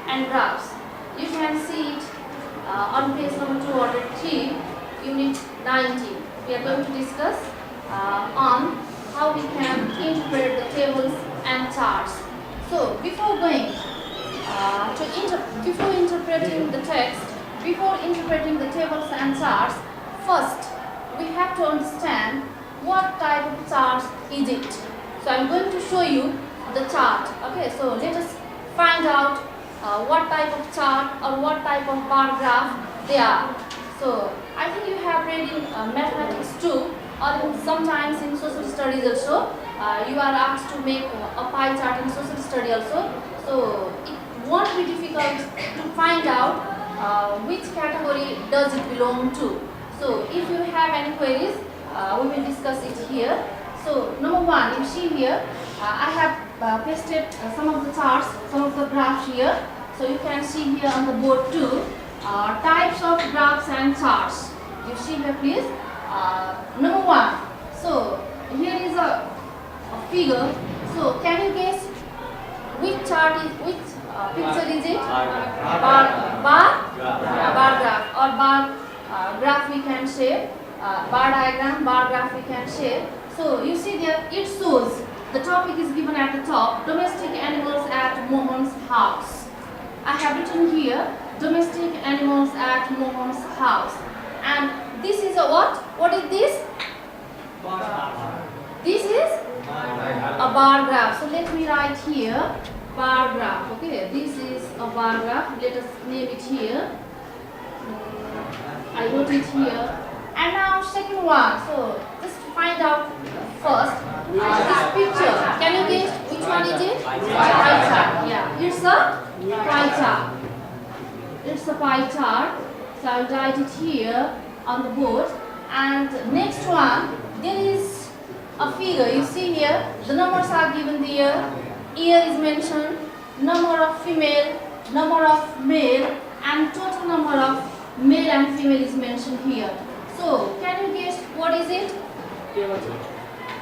and graphs. You can see it on page number 203, unit 19. We are going to discuss on how we can interpret the tables and charts. So before going before interpreting the text, before interpreting the tables and charts, first we have to understand what type of chart is it. So I am going to show you the chart. Okay, so let us find out what type of chart or what type of bar graph they are. So I think you have read in mathematics too, or sometimes in social studies also. You are asked to make a pie chart in social study also. So it won't be difficult to find out which category does it belong to. So if you have any queries, we will discuss it here. So number one, you see here, I have pasted some of the charts, some of the graphs here. So you can see here on the board too, types of graphs and charts. You see here please. Number one, so here is a figure. So can you guess which chart is, which picture is it? Bar graph or bar graph we can say. Bar diagram, bar graph we can say. So you see there, it shows the topic is given at the top, domestic animals at Mohan's house. I have written here, domestic animals at Mohan's house. And this is a what? What is this? This is a bar graph. So let me write here, bar graph. Okay, this is a bar graph. Let us name it here. I wrote it here. And now second one. So just find out first this picture. Can you guess which one is it? Pie chart. Yeah, it's a pie chart. It's a pie chart. So I'll write it here on the board. And next one, there is a figure. You see here, the numbers are given there. Year is mentioned, number of female, number of male, and total number of male and female is mentioned here. So, can you guess what is it?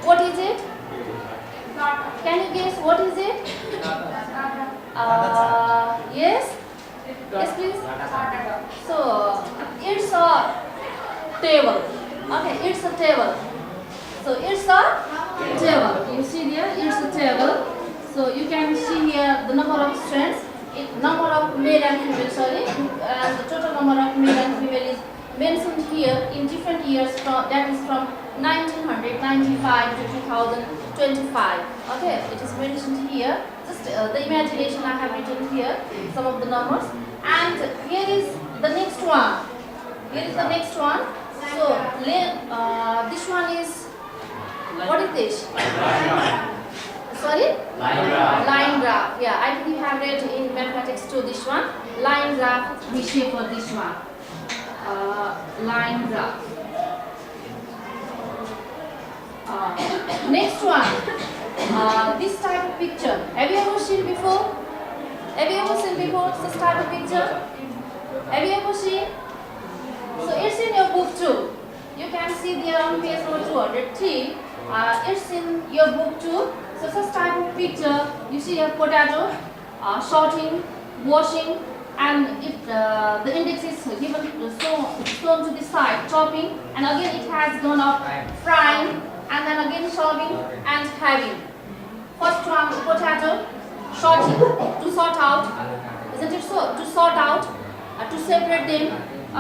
What is it? Can you guess what is it? Yes? Yes, please. So, it's a table. Okay, it's a table. So, it's a table. You see here, it's a table. So, you can see here the number of strands, number of male and female, sorry, and the total number of male and female is mentioned here in different years, that is from 1995 to 2025. Okay, it is mentioned here. Just the imagination I have written here, some of the numbers. And here is the next one. Here is the next one. So this one is, what is this? Sorry? Line graph. Yeah, I think you have read in mathematics too this one. Line graph we shape for this one. Line graph. Next one, this type of picture. Have you ever seen before? Have you ever seen before this type of picture? Have you ever seen? So it's in your book too. You can see there on page number 203. It's in your book too. So such type of picture, you see a potato, sorting, washing, and if the index is given shown to the side, chopping, and again it has gone up, frying, and then again chopping and having. First one, potato, sorting, to sort out, isn't it so? To sort out, to separate them,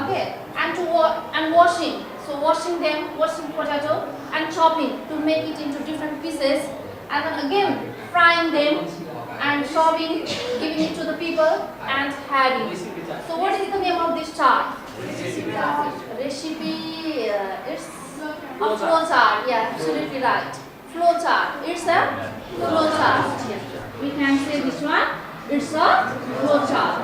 okay, and washing. So washing them, washing potato, and chopping to make it into different pieces, and then again frying them and serving, giving it to the people and having. So what is the name of this chart? Recipe, it's a flow chart. Yeah, absolutely right. Flow chart. It's a flow chart. We can say this one, it's a flow chart.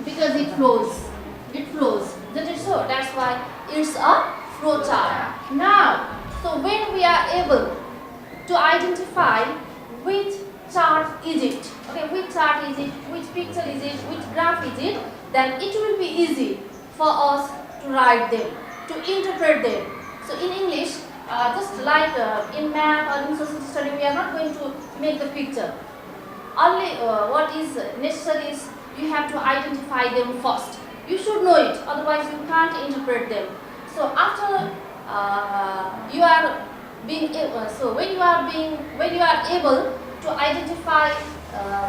Because it flows. It flows. That is so. That's why it's a flow chart. Now, so when we are able to identify which chart is it, okay, which chart is it, which picture is it, which graph is it, then it will be easy for us to write them, to interpret them. So in English, just like in math or in social study, we are not going to make the picture. only what is necessary is you have to identify them first. You should know it, otherwise you can't interpret them. So after you are being so when you are able to identify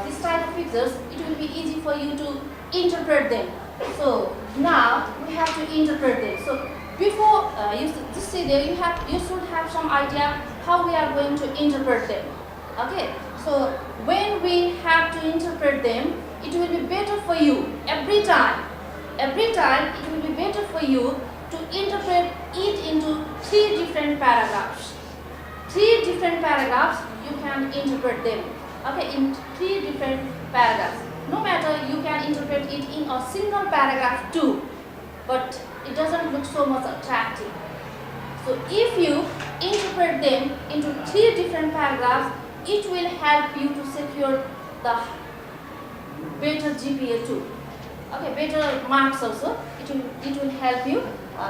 this type of pictures, it will be easy for you to interpret them. So now we have to interpret them. So before you just see there, you should have some idea how we are going to interpret them. Okay. So when we have to interpret them, it will be better for you every time. Every time it will be better for you to interpret it into 3 different paragraphs. 3 different paragraphs you can interpret them. Okay, in 3 different paragraphs. No matter you can interpret it in a single paragraph too, but it doesn't look so much attractive. So if you interpret them into 3 different paragraphs, it will help you to secure the better GPA too. Okay, better marks also. It will help you.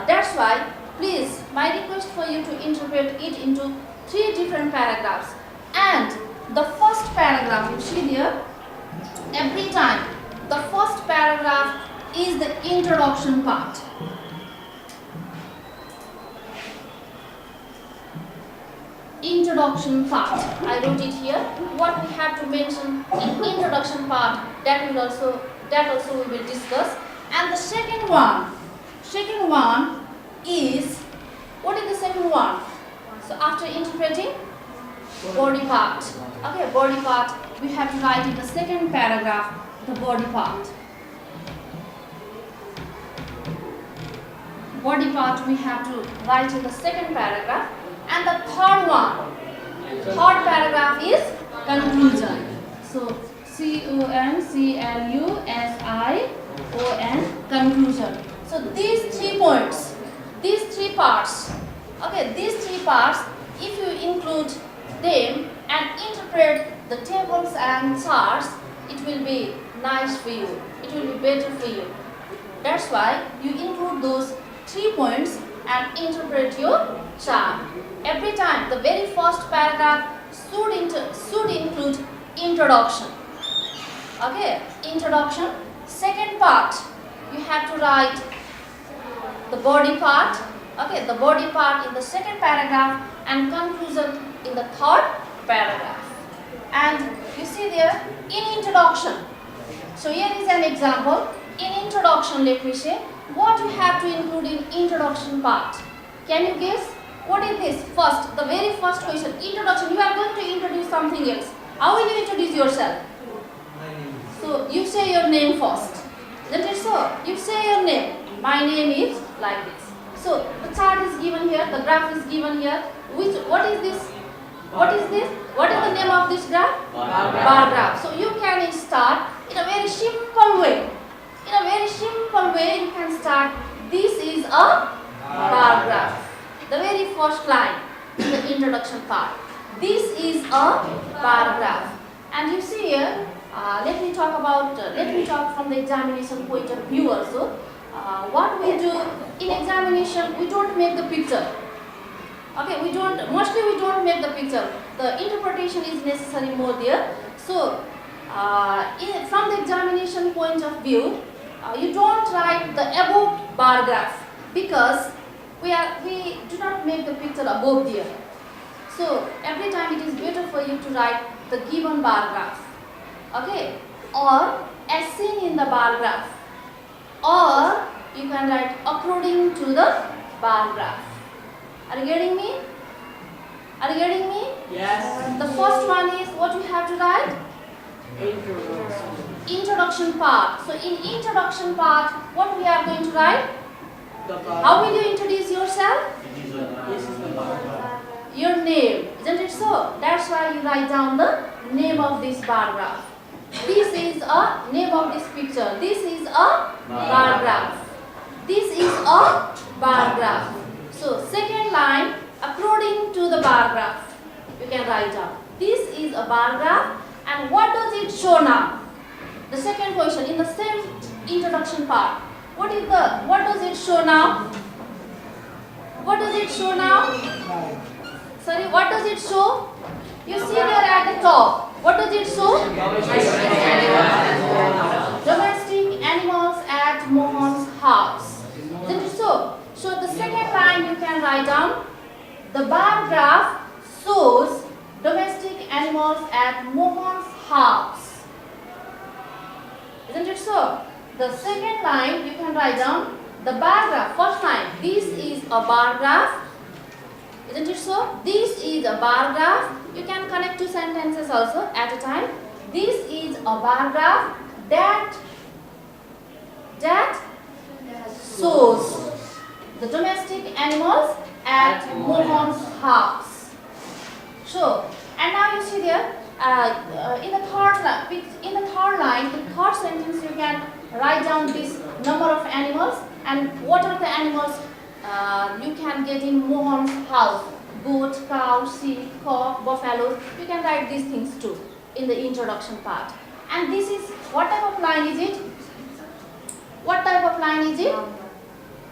That's why, please, my request for you to interpret it into 3 different paragraphs. And the first paragraph, you see there, every time the first paragraph is the introduction part. Introduction part. I wrote it here. What we have to mention in introduction part, that also we will discuss. And the second one is, what is the second one? So after interpreting, body part. Okay, body part, we have to write in the second paragraph the body part. Body part we have to write in the second paragraph. And the third paragraph is conclusion. So CONCLUSION, conclusion. So these 3 points, these 3 parts, okay, these 3 parts, if you include them and interpret the tables and charts, it will be nice for you. It will be better for you. That's why you include those 3 points and interpret your chart. Every time, the very first paragraph should include introduction. Okay, introduction. Second part, you have to write the body part. Okay, the body part in the second paragraph and conclusion in the third paragraph. And you see there, in introduction. So here is an example. In introduction, let me say, what you have to include in introduction part. Can you guess? What is this? First, the very first question, introduction. You are going to introduce something else. How will you introduce yourself? So you say your name first. Isn't it so? You say your name. My name is like this. So the chart is given here, the graph is given here. What is this? What is this? What is the name of this graph? Bar graph. So you can start in a very simple way. In a very simple way, you can start. This is a bar graph. The very first line in the introduction part. This is a bar graph. And you see here, let me talk from the examination point of view also. What we do in examination, we don't make the picture. Okay, mostly we don't make the picture. The interpretation is necessary more there. So, from the examination point of view, you don't write the above bar graph because we do not make the picture above there. So every time it is better for you to write the given bar graph. Okay, or as seen in the bar graph, or you can write according to the bar graph. Are you getting me? Are you getting me? Yes. The first one is what you have to write? Introduction part. So in introduction part, what we are going to write? How will you introduce yourself? Your name. Isn't it so? That's why you write down the name of this bar graph. This is a name of this picture. This is a bar graph. This is a bar graph. So second line, according to the bar graph, you can write down. This is a bar graph, and what does it show now? The second question in the same introduction part. What does it show now? What does it show now? Sorry, what does it show? You see there at the top. What does it show? Domestic animals at Mohan's house. Isn't it so? So the second line you can write down. The bar graph shows domestic animals at Mohan's house. Isn't it so? The second line you can write down. The bar graph. First line. This is a bar graph. Isn't it so? This is a bar graph. You can connect two sentences also at a time. This is a bar graph that shows the domestic animals at Mohan's house. So, and now you see there in the third line, in the third sentence, you can write down this number of animals and what are the animals you can get in Mohan's house. Goat, cow, sheep, cock, buffalo. You can write these things too in the introduction part. And this is, what type of line is it? What type of line is it?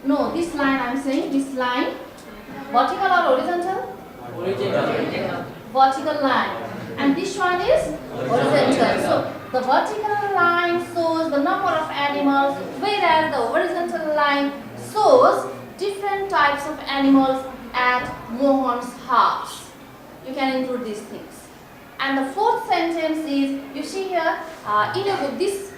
No, this line I am saying, this line. Vertical or horizontal? Vertical line. And this one is horizontal. So the vertical line shows the number of animals, whereas the horizontal line shows different types of animals at Mohan's house. You can include these things. And the fourth sentence is, you see here in your book, this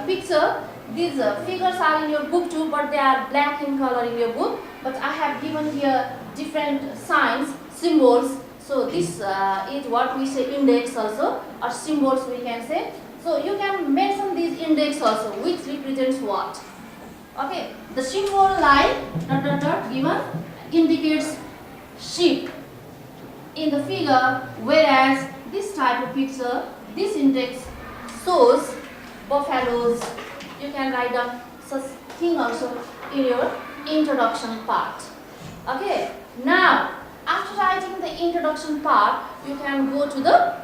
picture, these figures are in your book too, but they are black in color in your book. But I have given here different signs, symbols. So this is what we say index also, or symbols we can say. So you can mention these index also, which represents what. Okay, the symbol line given indicates sheep in the figure, whereas this type of picture, this index shows buffaloes. You can write down such thing also in your introduction part. Okay, now after writing the introduction part, you can go to the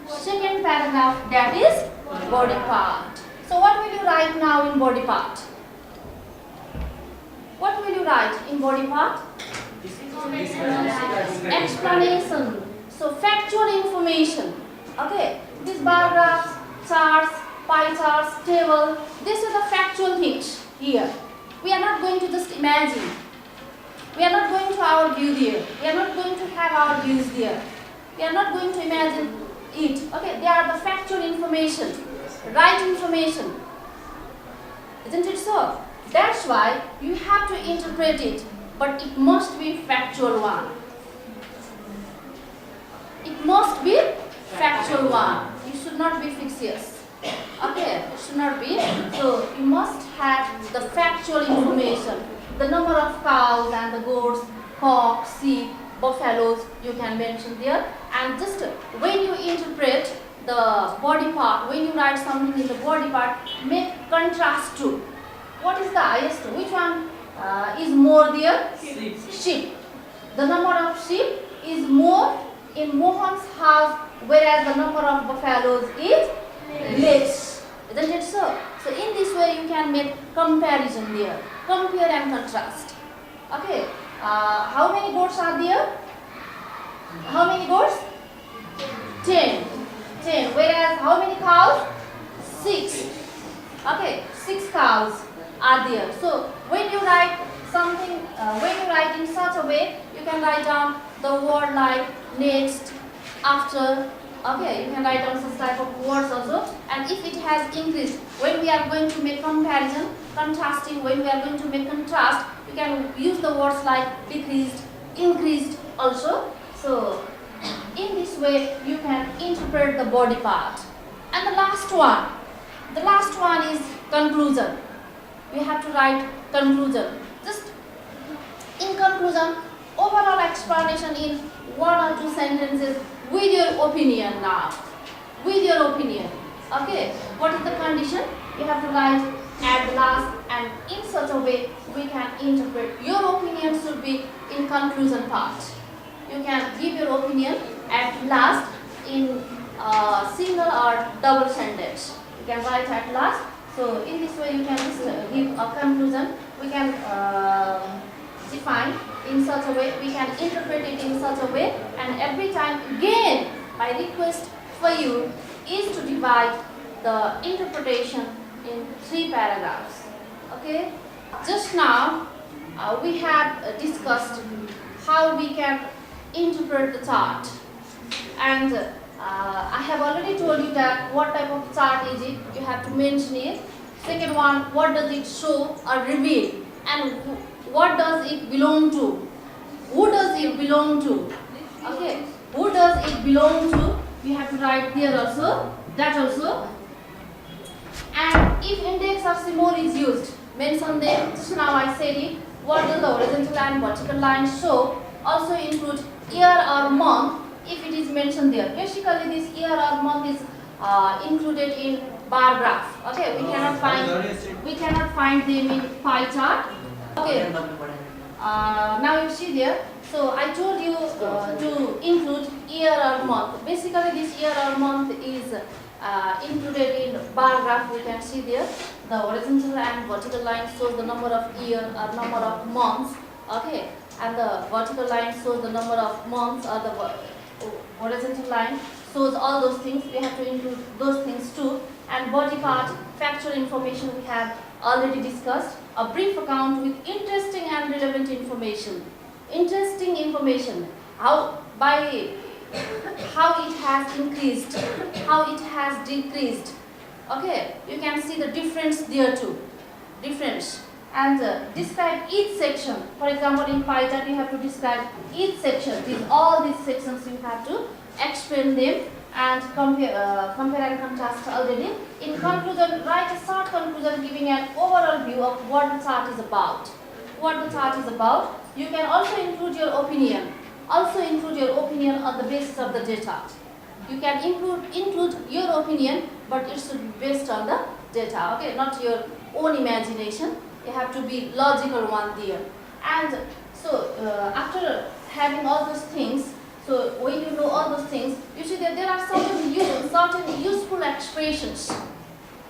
second paragraph, that is body part. So what will you write now in body part? What will you write in body part? Explanation. So factual information. Okay, this bar graphs, charts, pie charts, table, these are the factual things here. We are not going to just imagine. We are not going to our view there. We are not going to have our views there. We are not going to imagine it. Okay, they are the factual information, right information. Isn't it so? That's why you have to interpret it, but it must be factual one. It must be factual one. You should not be fictitious. Okay, it should not be. So you must have the factual information. The number of cows and the goats, cocks, sheep, buffaloes, you can mention there. And just when you interpret the body part, when you write something in the body part, make contrast to. What is the highest? Which one is more there? Sheep. The number of sheep is more in Mohan's house, whereas the number of buffaloes is less. Isn't it so? So in this way you can make comparison there. Compare and contrast. Okay. How many goats are there? How many goats? 10. 10. Whereas how many cows? 6. Okay. 6 cows are there. So when you write something, when you write in such a way, you can write down the word like next, after. Okay, you can write down such type of words also. And if it has increased, when we are going to make comparison, contrasting, when we are going to make contrast, you can use the words like decreased, increased also. So in this way you can interpret the body part. And the last one is conclusion. We have to write conclusion. Just in conclusion, overall explanation in 1 or 2 sentences with your opinion now. With your opinion. Okay, what is the condition? You have to write at the last, and in such a way we can interpret. Your opinion should be in conclusion part. You can give your opinion at last in single or double sentence. You can write at last. So in this way you can just give a conclusion. We can define in such a way, we can interpret it in such a way, and every time again my request for you is to divide the interpretation in 3 paragraphs. Okay? Just now we have discussed how we can interpret the chart, and I have already told you that what type of chart is it, you have to mention it. Second one, what does it show or reveal, and what does it belong to, who does it belong to. Okay, who does it belong to, we have to write there also, that also. And if index or symbol is used, mention them. Just now I said it. What does the horizontal and vertical line show? Also include year or month if it is mentioned there. Basically this year or month is included in bar graph. Okay, we cannot find them in pie chart. Okay. Now you see there. So I told you to include year or month. Basically this year or month is included in bar graph. We can see there the horizontal and vertical line shows the number of year or number of months. Okay, and the vertical line shows the number of months, or the horizontal line shows all those things. We have to include those things too. And body part, factual information we have already discussed. A brief account with interesting and relevant information. Interesting information, how it has increased, how it has decreased. Okay, you can see the difference there too. Difference. And describe each section. For example, in pie chart you have to describe each section. All these sections you have to explain them and compare and contrast already. In conclusion, write a short conclusion giving an overall view of what the chart is about. What the chart is about. You can also include your opinion. Also include your opinion on the basis of the data. You can include your opinion, but it should be based on the data. Okay, not your own imagination. You have to be logical one there. And so after having all those things, so when you know all those things, you see that there are certain useful expressions.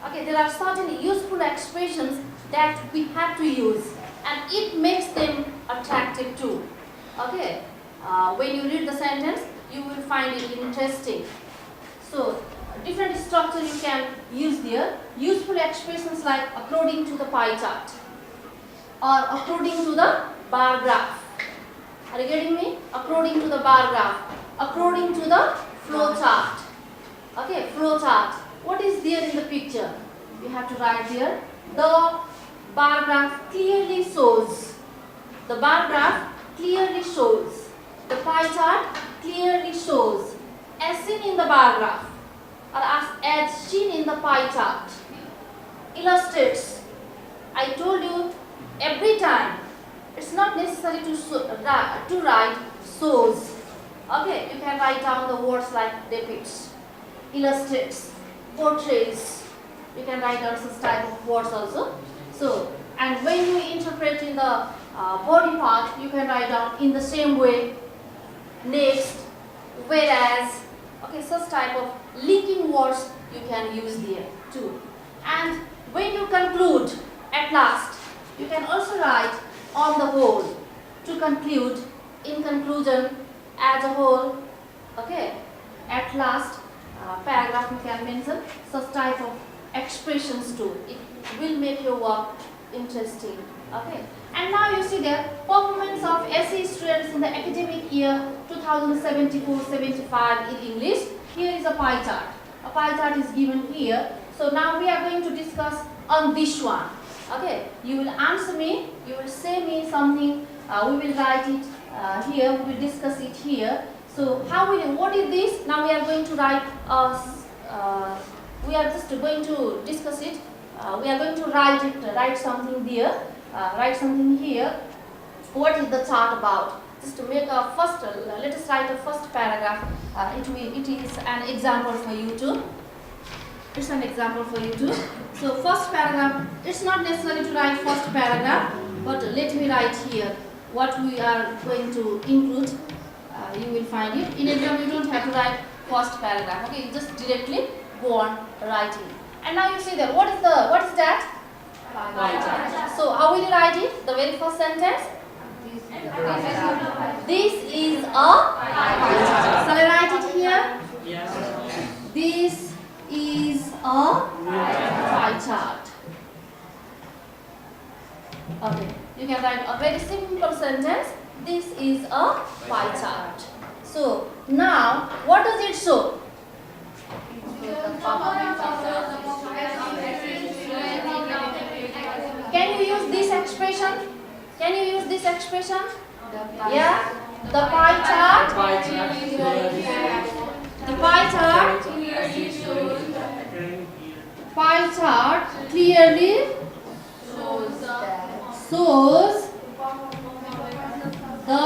Okay, there are certain useful expressions that we have to use, and it makes them attractive too. Okay, when you read the sentence, you will find it interesting. So different structure you can use there. Useful expressions like according to the pie chart or according to the bar graph. Are you getting me? According to the bar graph. According to the flow chart. Okay, flow chart. What is there in the picture? You have to write there. The bar graph clearly shows. The bar graph clearly shows. The pie chart clearly shows. As seen in the bar graph or as seen in the pie chart. Illustrates. I told you every time. It's not necessary to write shows. Okay, you can write down the words like depicts, illustrates, portrays. You can write down such type of words also. So, and when you interpret in the body part, you can write down in the same way, next, whereas. Okay, such type of linking words you can use there too. And when you conclude at last, you can also write on the whole, to conclude, in conclusion, as a whole. Okay, at last paragraph you can mention such type of expressions too. It will make your work interesting. Okay, and now you see the performance of SE students in the academic year 2074-75 in English. Here is a pie chart. A pie chart is given here. So now we are going to discuss on this one. Okay, you will answer me, you will say me something, we will write it here, we will discuss it here. So what is this? Now we are going to write, we are just going to discuss it. We are going to write something there, write something here. What is the chart about? Just to make a first, let us write a first paragraph. It is an example for you too. It's an example for you too. So first paragraph, it's not necessary to write first paragraph, but let me write here what we are going to include. You will find it. In exam, you don't have to write first paragraph. Okay, you just directly go on writing. And now you see that what is that? So how will you write it? The very first sentence. This is a. Shall I write it here? Yes. This is a pie chart. Okay, you can write a very simple sentence. This is a pie chart. So now, what does it show? Can you use this expression? Can you use this expression? Yeah, the pie chart. The pie chart clearly shows the,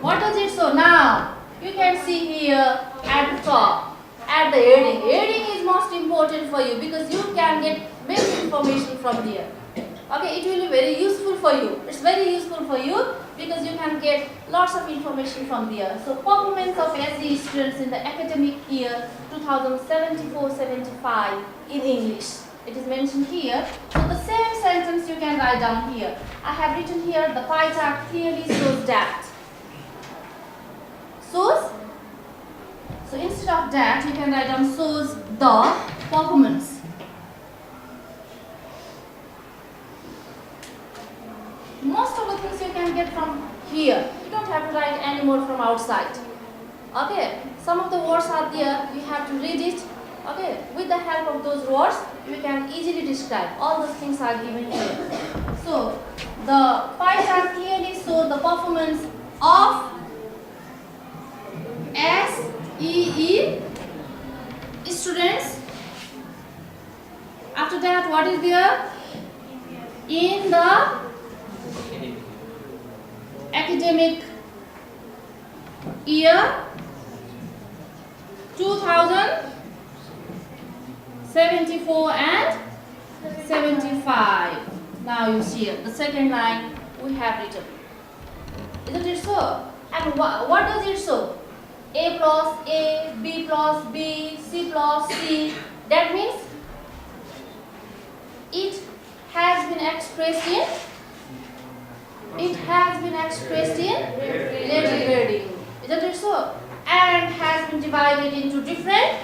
what does it show now? You can see here at the top, at the heading. Heading is most important for you because you can get many information from here. Okay, it will be very useful for you. It's very useful for you because you can get lots of information from there. So performance of SE students in the academic year 2074-75 in English. It is mentioned here. So the same sentence you can write down here. I have written here the pie chart clearly shows that. Shows. So instead of that you can write down shows the performance. Most of the things you can get from here. You don't have to write any more from outside. Okay. Some of the words are there. You have to read it. Okay. With the help of those words, you can easily describe. All those things are given here. So the pie chart clearly shows the performance of SEE students. After that, what is there? In the academic year 2074 and 75. Now you see the second line we have written. Isn't it so? And what does it show? A plus A, B plus B, C plus C. That means it has been expressed in letter grading. Isn't it so? And has been divided into different.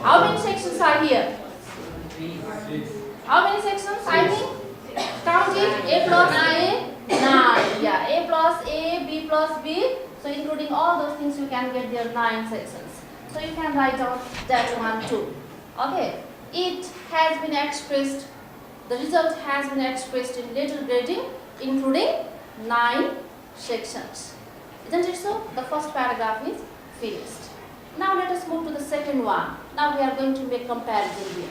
How many sections are here? How many sections? I think. Count it. A plus A, 9. Yeah. A plus A, B plus B. So including all those things, you can get there 9 sections. So you can write down that one too. Okay. It has been expressed. The result has been expressed in letter grading, including 9 sections. Isn't it so? The first paragraph is finished. Now let us move to the second one. Now we are going to make comparison here.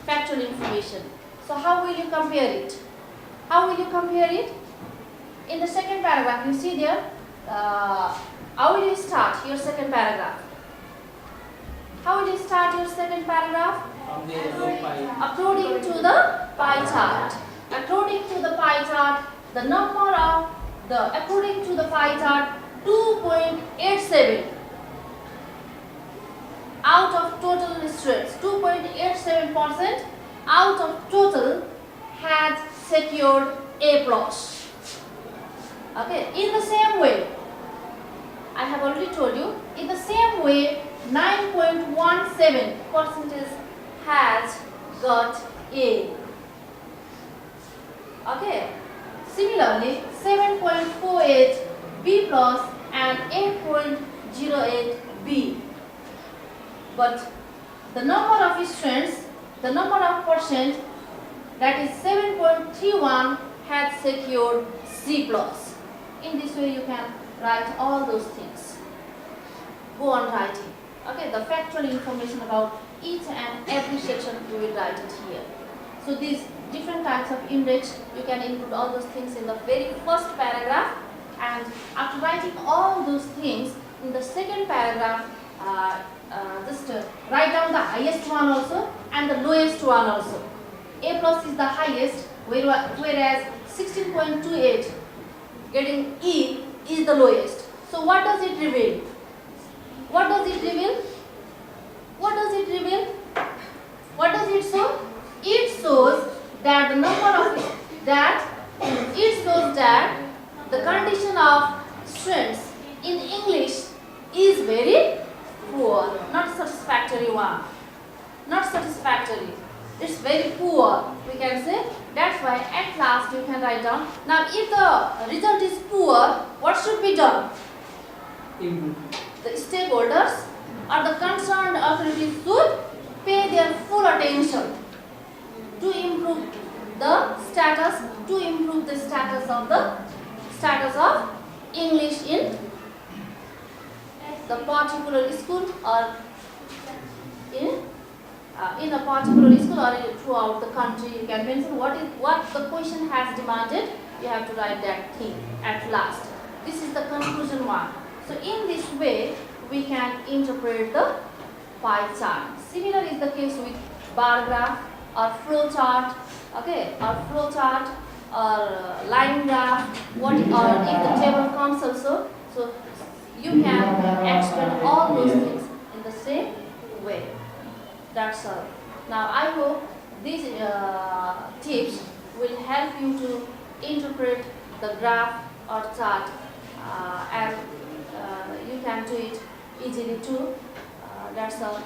Factual information. So how will you compare it? How will you compare it? In the second paragraph, you see there, how will you start your second paragraph? How will you start your second paragraph? According to the pie chart. According to the pie chart, according to the pie chart, 2.87 out of total students, 2.87% out of total had secured A plus. Okay, in the same way, I have already told you, in the same way, 9.17% has got A. Okay. Similarly, 7.48 B plus and 8.08 B. But the number of students, the number of percent, that is 7.31 had secured C plus. In this way you can write all those things. Go on writing. Okay, the factual information about each and every section you will write it here. So these different types of index, you can include all those things in the very first paragraph, and after writing all those things in the second paragraph, just write down the highest one also and the lowest one also. A plus is the highest, whereas 16.28 getting E is the lowest. So what does it reveal? What does it reveal? What does it reveal? What does it show? It shows that the the condition of students in English is very poor, not satisfactory one. not satisfactory. It's very poor, we can say. That's why at last you can write down. Now if the result is poor, what should be done? Improve. The stakeholders or the concerned authorities should pay their full attention to improve the status, of English in the particular school or in a particular school or throughout the country. You can mention what the question has demanded. You have to write that thing at last. This is the conclusion one. So in this way, we can interpret the pie chart. Similar is the case with bar graph or flow chart, okay, or flow chart or line graph. Or if the table comes also, so you can explain all those things in the same way. That's all. Now I hope these tips will help you to interpret the graph or chart, and you can do it easily too. That's all.